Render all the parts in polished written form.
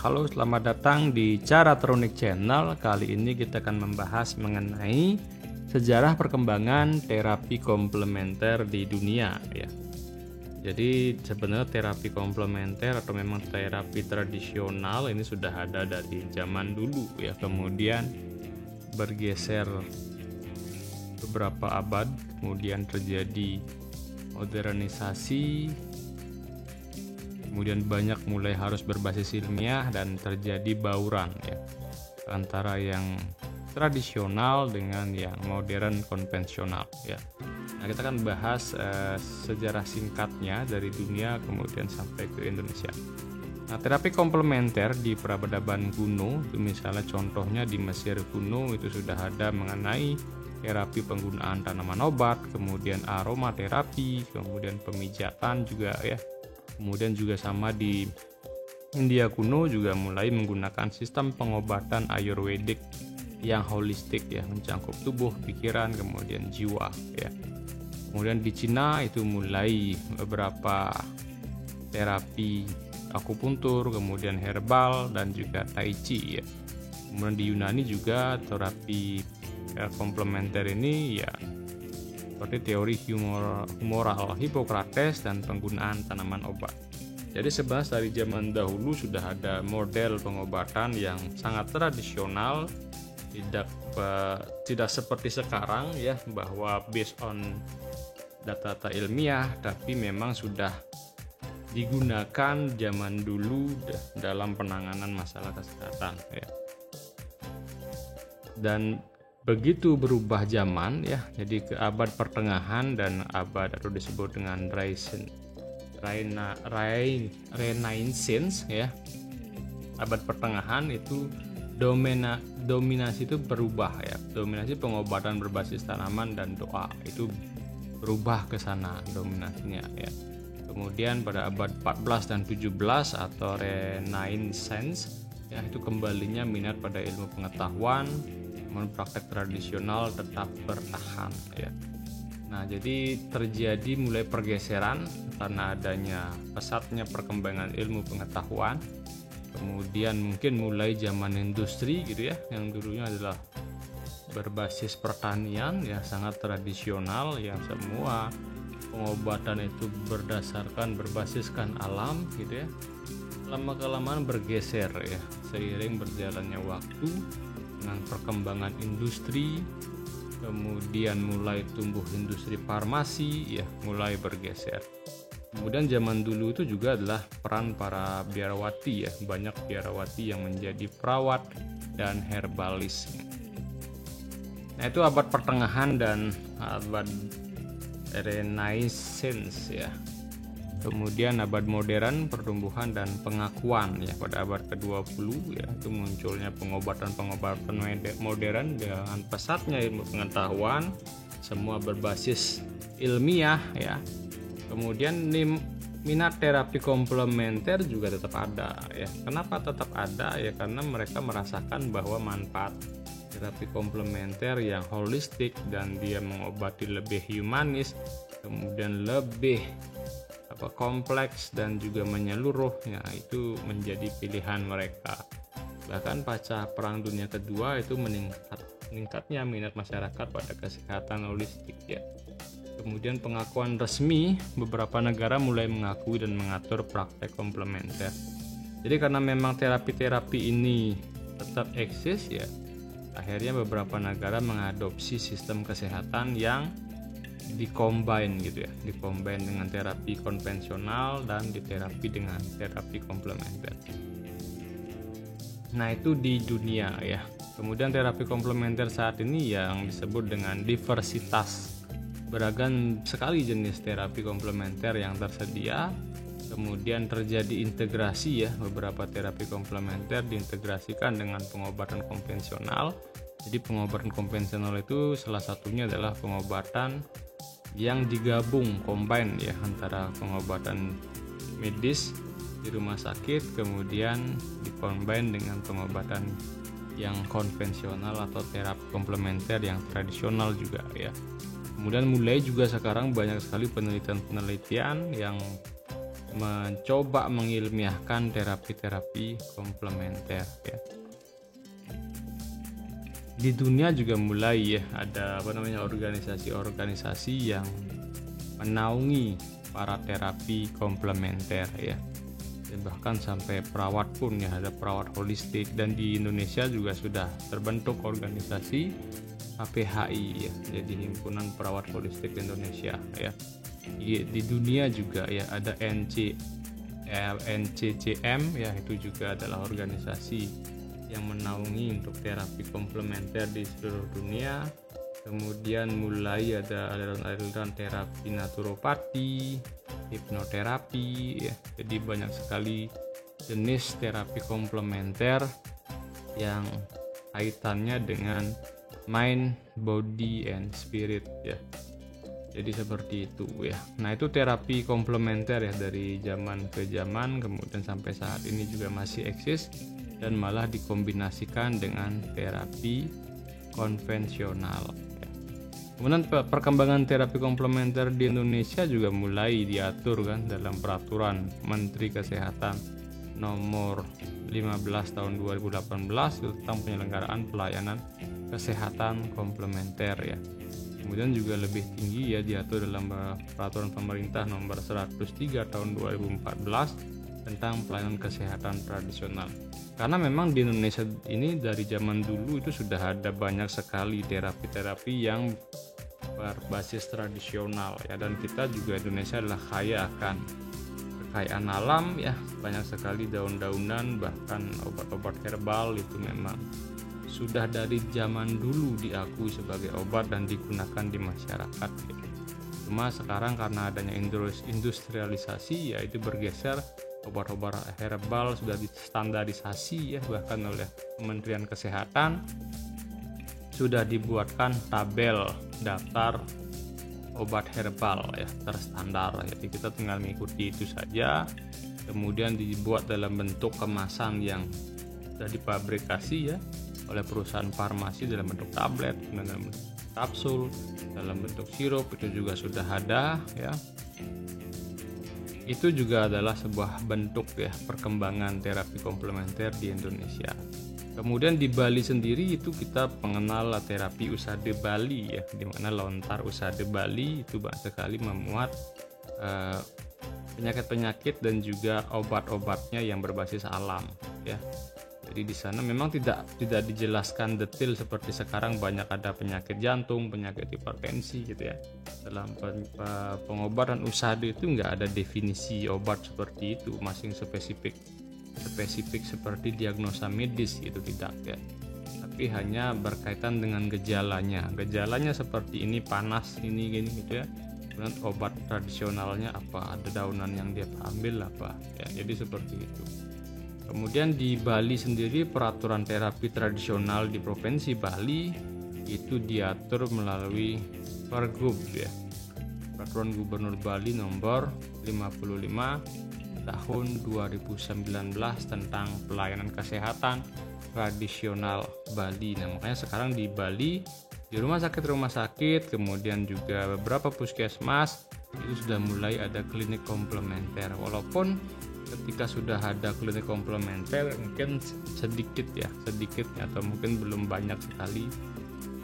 halo, selamat datang di Caratronik Channel. Kali ini kita akan membahas mengenai sejarah perkembangan terapi komplementer di dunia ya. Jadi sebenarnya terapi komplementer atau memang terapi tradisional ini sudah ada dari zaman dulu ya. Kemudian bergeser beberapa abad, kemudian terjadi modernisasi, kemudian banyak mulai harus berbasis ilmiah dan terjadi bauran ya antara yang tradisional dengan yang modern konvensional ya. Nah, kita akan bahas sejarah singkatnya dari dunia kemudian sampai ke Indonesia. Nah, terapi komplementer di peradaban kuno itu misalnya contohnya di Mesir kuno itu sudah ada mengenai terapi penggunaan tanaman obat, kemudian aromaterapi, kemudian pemijatan juga ya. Kemudian juga sama di India kuno juga mulai menggunakan sistem pengobatan ayurvedik yang holistik ya, mencakup tubuh, pikiran, kemudian jiwa ya. Kemudian di Cina itu mulai beberapa terapi akupuntur, kemudian herbal dan juga tai chi ya. Kemudian di Yunani juga terapi komplementer ini ya seperti teori humoral Hippocrates dan penggunaan tanaman obat. Jadi sebenarnya dari zaman dahulu sudah ada model pengobatan yang sangat tradisional, tidak seperti sekarang ya, bahwa based on data-data ilmiah, tapi memang sudah digunakan zaman dulu dalam penanganan masalah kesehatan ya. Dan begitu berubah zaman ya, jadi ke abad pertengahan dan abad atau disebut dengan Renaissance ya. Abad pertengahan itu dominasi itu berubah ya. Dominasi pengobatan berbasis tanaman dan doa itu berubah ke sana dominasinya ya. Kemudian pada abad 14 dan 17 atau Renaissance ya, itu kembalinya minat pada ilmu pengetahuan, praktek tradisional tetap bertahan ya. Nah, jadi terjadi mulai pergeseran karena adanya pesatnya perkembangan ilmu pengetahuan. Kemudian mungkin mulai zaman industri gitu ya, yang dulunya adalah berbasis pertanian ya, sangat tradisional ya, semua pengobatan itu berbasiskan alam gitu ya. Lama-kelamaan bergeser ya seiring berjalannya waktu dengan perkembangan industri, kemudian mulai tumbuh industri farmasi ya, mulai bergeser. Kemudian zaman dulu itu juga adalah peran para biarawati ya, banyak biarawati yang menjadi perawat dan herbalis. Nah, itu abad pertengahan dan abad Renaissance ya. Kemudian abad modern, pertumbuhan dan pengakuan ya, pada abad ke-20 ya, itu munculnya pengobatan modern dengan pesatnya ilmu pengetahuan, semua berbasis ilmiah ya. Kemudian minat terapi komplementer juga tetap ada ya. Kenapa tetap ada ya? Karena mereka merasakan bahwa manfaat terapi komplementer yang holistik dan dia mengobati lebih humanis, kemudian lebih kompleks dan juga menyeluruh ya, itu menjadi pilihan mereka. Bahkan pasca Perang Dunia Kedua itu meningkatnya minat masyarakat pada kesehatan holistik ya. Kemudian pengakuan resmi, beberapa negara mulai mengakui dan mengatur praktek komplementer. Jadi karena memang terapi-terapi ini tetap eksis ya, akhirnya beberapa negara mengadopsi sistem kesehatan yang dikombin gitu ya, dikombin dengan terapi konvensional dan diterapi dengan terapi komplementer. Nah, itu di dunia ya. Kemudian terapi komplementer saat ini yang disebut dengan diversitas, beragam sekali jenis terapi komplementer yang tersedia. Kemudian terjadi integrasi ya, beberapa terapi komplementer diintegrasikan dengan pengobatan konvensional. Jadi pengobatan konvensional itu salah satunya adalah pengobatan yang digabung, combine ya, antara pengobatan medis di rumah sakit kemudian dikombin dengan pengobatan yang konvensional atau terapi komplementer yang tradisional juga ya. Kemudian mulai juga sekarang banyak sekali penelitian-penelitian yang mencoba mengilmiahkan terapi-terapi komplementer ya. Di dunia juga mulai ya ada organisasi-organisasi yang menaungi para terapi komplementer ya. Dan bahkan sampai perawat pun ya, ada perawat holistik, dan di Indonesia juga sudah terbentuk organisasi HPHI ya, jadi Himpunan Perawat Holistik Indonesia ya. Di dunia juga ya ada NCCM ya, itu juga adalah organisasi yang menaungi untuk terapi komplementer di seluruh dunia. Kemudian mulai ada aliran-aliran terapi naturopati, hipnoterapi ya. Jadi banyak sekali jenis terapi komplementer yang kaitannya dengan mind, body, and spirit ya. Jadi seperti itu ya. Nah, itu terapi komplementer ya, dari zaman ke zaman, kemudian sampai saat ini juga masih eksis dan malah dikombinasikan dengan terapi konvensional. Kemudian perkembangan terapi komplementer di Indonesia juga mulai diatur kan dalam peraturan Menteri Kesehatan nomor 15 tahun 2018 tentang penyelenggaraan pelayanan kesehatan komplementer ya. Kemudian juga lebih tinggi ya diatur dalam peraturan pemerintah nomor 103 tahun 2014 tentang pelayanan kesehatan tradisional. Karena memang di Indonesia ini dari zaman dulu itu sudah ada banyak sekali terapi-terapi yang berbasis tradisional ya, dan kita juga Indonesia adalah kaya akan kekayaan alam ya, banyak sekali daun-daunan bahkan obat-obat herbal itu memang sudah dari zaman dulu diakui sebagai obat dan digunakan di masyarakat ya. Cuma sekarang karena adanya industrialisasi ya, itu bergeser, obat-obat herbal sudah distandarisasi ya, bahkan oleh Kementerian Kesehatan sudah dibuatkan tabel daftar obat herbal ya terstandar. Jadi kita tinggal mengikuti itu saja. Kemudian dibuat dalam bentuk kemasan yang sudah dipabrikasi ya oleh perusahaan farmasi dalam bentuk tablet, dalam bentuk kapsul, dalam bentuk sirup, itu juga sudah ada ya. Itu juga adalah sebuah bentuk ya perkembangan terapi komplementer di Indonesia. Kemudian di Bali sendiri itu kita mengenal terapi Usade Bali ya, di mana lontar Usade Bali itu banyak sekali memuat penyakit-penyakit dan juga obat-obatnya yang berbasis alam ya. Jadi di sana memang tidak dijelaskan detail seperti sekarang banyak ada penyakit jantung, penyakit hipertensi gitu ya. Dalam pengobatan Usade itu nggak ada definisi obat seperti itu, masing spesifik seperti diagnosa medis gitu, tidak ya. Tapi hanya berkaitan dengan gejalanya seperti ini, panas ini gini gitu ya. Kemudian obat tradisionalnya apa, ada daunan yang dia ambil apa ya, jadi seperti itu. Kemudian di Bali sendiri peraturan terapi tradisional di Provinsi Bali itu diatur melalui Pergub ya, Peraturan Gubernur Bali nomor 55 tahun 2019 tentang pelayanan kesehatan tradisional Bali. Nah, makanya sekarang di Bali di rumah sakit, kemudian juga beberapa puskesmas itu sudah mulai ada klinik komplementer. Walaupun ketika sudah ada klinik komplementer mungkin sedikit atau mungkin belum banyak sekali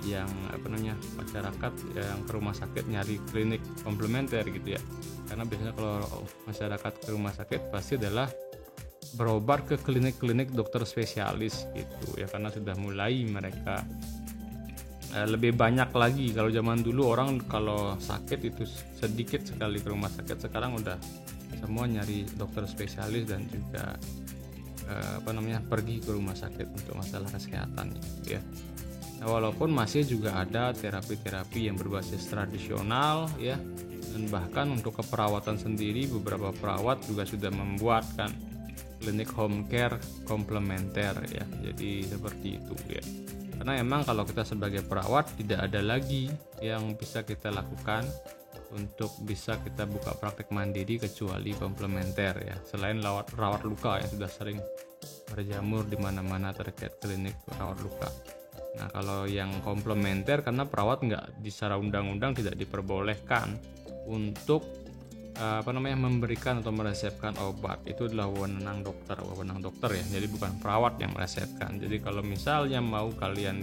yang masyarakat yang ke rumah sakit nyari klinik komplementer gitu ya. Karena biasanya kalau masyarakat ke rumah sakit pasti adalah berobat ke klinik-klinik dokter spesialis gitu ya, karena sudah mulai mereka lebih banyak lagi. Kalau zaman dulu orang kalau sakit itu sedikit sekali ke rumah sakit, sekarang udah semua nyari dokter spesialis dan juga pergi ke rumah sakit untuk masalah kesehatan ya. Nah, walaupun masih juga ada terapi-terapi yang berbasis tradisional ya, dan bahkan untuk keperawatan sendiri beberapa perawat juga sudah membuatkan klinik home care komplementer ya. Jadi seperti itu ya. Karena emang kalau kita sebagai perawat tidak ada lagi yang bisa kita lakukan untuk bisa kita buka praktek mandiri kecuali komplementer ya. Selain rawat luka yang sudah sering berjamur di mana-mana terkait klinik rawat luka. Nah, kalau yang komplementer karena perawat nggak secara undang-undang tidak diperbolehkan untuk memberikan atau meresepkan obat itu adalah wewenang dokter ya, jadi bukan perawat yang meresepkan. Jadi kalau misalnya mau kalian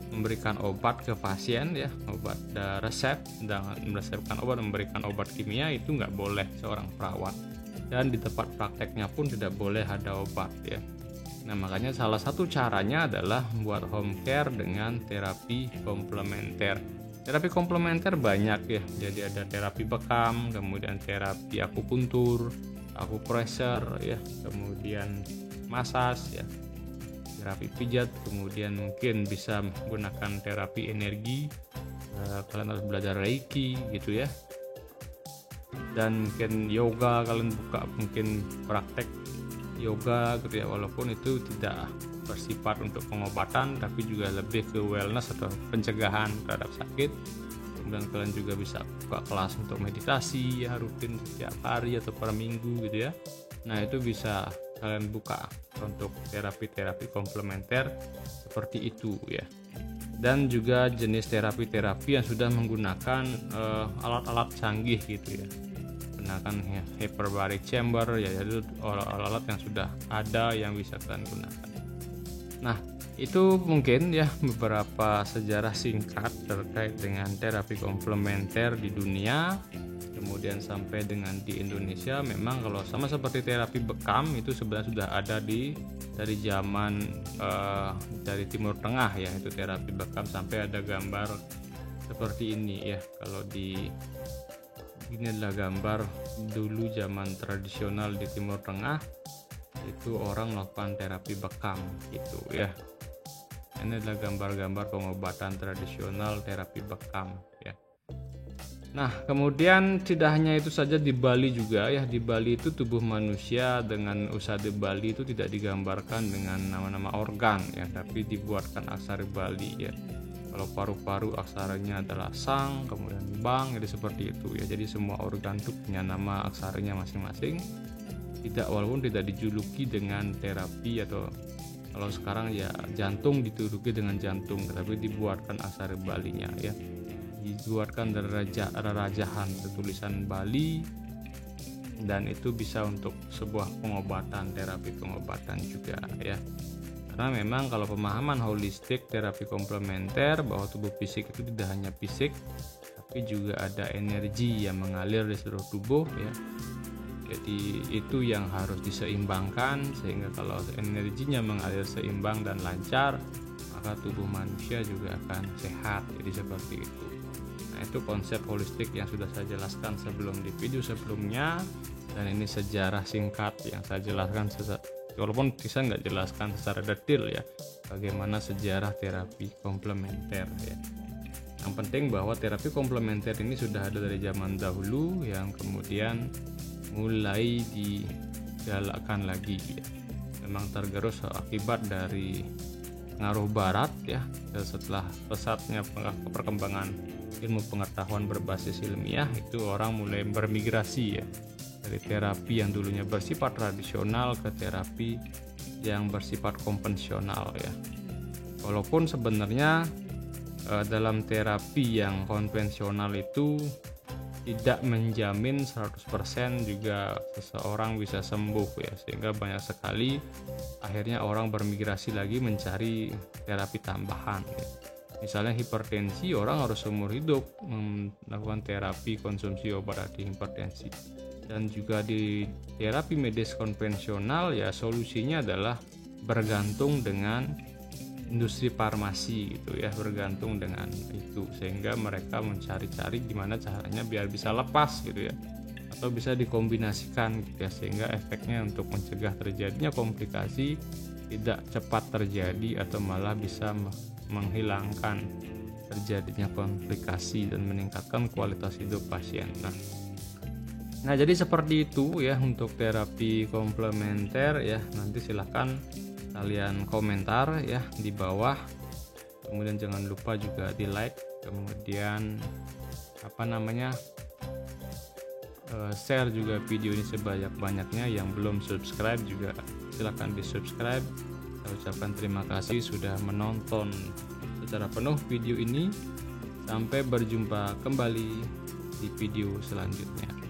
memberikan obat ke pasien ya, obat resep, dan meresepkan obat, memberikan obat kimia, itu nggak boleh seorang perawat, dan di tempat prakteknya pun tidak boleh ada obat ya. Nah, makanya salah satu caranya adalah membuat home care dengan terapi komplementer. Terapi komplementer banyak ya, jadi ada terapi bekam, kemudian terapi akupuntur, akupressure ya, kemudian massage ya, terapi pijat, kemudian mungkin bisa menggunakan terapi energi, kalian harus belajar reiki gitu ya, dan mungkin yoga, kalian buka mungkin praktek yoga gitu ya, walaupun itu tidak bersifat untuk pengobatan tapi juga lebih ke wellness atau pencegahan terhadap sakit. Kemudian kalian juga bisa buka kelas untuk meditasi ya, rutin setiap hari atau per minggu gitu ya. Nah, itu bisa kalian buka untuk terapi-terapi komplementer seperti itu ya. Dan juga jenis terapi-terapi yang sudah menggunakan alat-alat canggih gitu ya, menggunakan hyperbaric chamber ya, jadi alat-alat yang sudah ada yang bisa kalian gunakan. Nah, itu mungkin ya beberapa sejarah singkat terkait dengan terapi komplementer di dunia, kemudian sampai dengan di Indonesia. Memang kalau sama seperti terapi bekam itu sebenarnya sudah ada dari zaman dari Timur Tengah ya, itu terapi bekam, sampai ada gambar seperti ini ya. Kalau ini adalah gambar dulu zaman tradisional di Timur Tengah, itu orang melakukan terapi bekam gitu ya. Ini adalah gambar-gambar pengobatan tradisional terapi bekam ya. Nah, kemudian tidak hanya itu saja, di Bali juga ya. Di Bali itu tubuh manusia dengan usaha di Bali itu tidak digambarkan dengan nama-nama organ ya, tapi dibuatkan aksara Bali ya. Kalau paru-paru aksaranya adalah sang, kemudian bang, jadi seperti itu ya. Jadi semua organ itu punya nama aksaranya masing-masing. Walaupun tidak dijuluki dengan terapi, atau kalau sekarang ya jantung dijuluki dengan jantung, tapi dibuatkan aksara Balinya ya, dibuatkan rarajahan tulisan Bali, dan itu bisa untuk sebuah pengobatan, terapi pengobatan juga ya. Karena memang kalau pemahaman holistik terapi komplementer bahwa tubuh fisik itu tidak hanya fisik, tapi juga ada energi yang mengalir di seluruh tubuh ya. Jadi itu yang harus diseimbangkan, sehingga kalau energinya mengalir seimbang dan lancar, maka tubuh manusia juga akan sehat. Jadi seperti itu. Nah, itu konsep holistik yang sudah saya jelaskan sebelum di video sebelumnya, dan ini sejarah singkat yang saya jelaskan, walaupun saya nggak jelaskan secara detail ya, bagaimana sejarah terapi komplementer ya. Yang penting bahwa terapi komplementer ini sudah ada dari zaman dahulu, yang kemudian mulai digalakkan lagi ya. Memang tergerus akibat dari pengaruh barat ya, setelah pesatnya perkembangan ilmu pengetahuan berbasis ilmiah, itu orang mulai bermigrasi ya, dari terapi yang dulunya bersifat tradisional ke terapi yang bersifat konvensional ya. Walaupun sebenarnya dalam terapi yang konvensional itu tidak menjamin 100% juga seseorang bisa sembuh ya, sehingga banyak sekali akhirnya orang bermigrasi lagi mencari terapi tambahan ya. Misalnya hipertensi, orang harus seumur hidup melakukan terapi konsumsi obat anti hipertensi. Dan juga di terapi medis konvensional ya, solusinya adalah bergantung dengan industri farmasi gitu ya, bergantung dengan itu, sehingga mereka mencari-cari gimana caranya biar bisa lepas gitu ya, atau bisa dikombinasikan gitu ya, sehingga efeknya untuk mencegah terjadinya komplikasi tidak cepat terjadi, atau malah bisa menghilangkan terjadinya komplikasi dan meningkatkan kualitas hidup pasien. Nah, jadi seperti itu ya untuk terapi komplementer ya. Nanti silahkan kalian komentar ya di bawah, kemudian jangan lupa juga di like, kemudian share juga video ini sebanyak-banyaknya. Yang belum subscribe juga silahkan di subscribe. Saya ucapkan terima kasih sudah menonton secara penuh video ini. Sampai berjumpa kembali di video selanjutnya.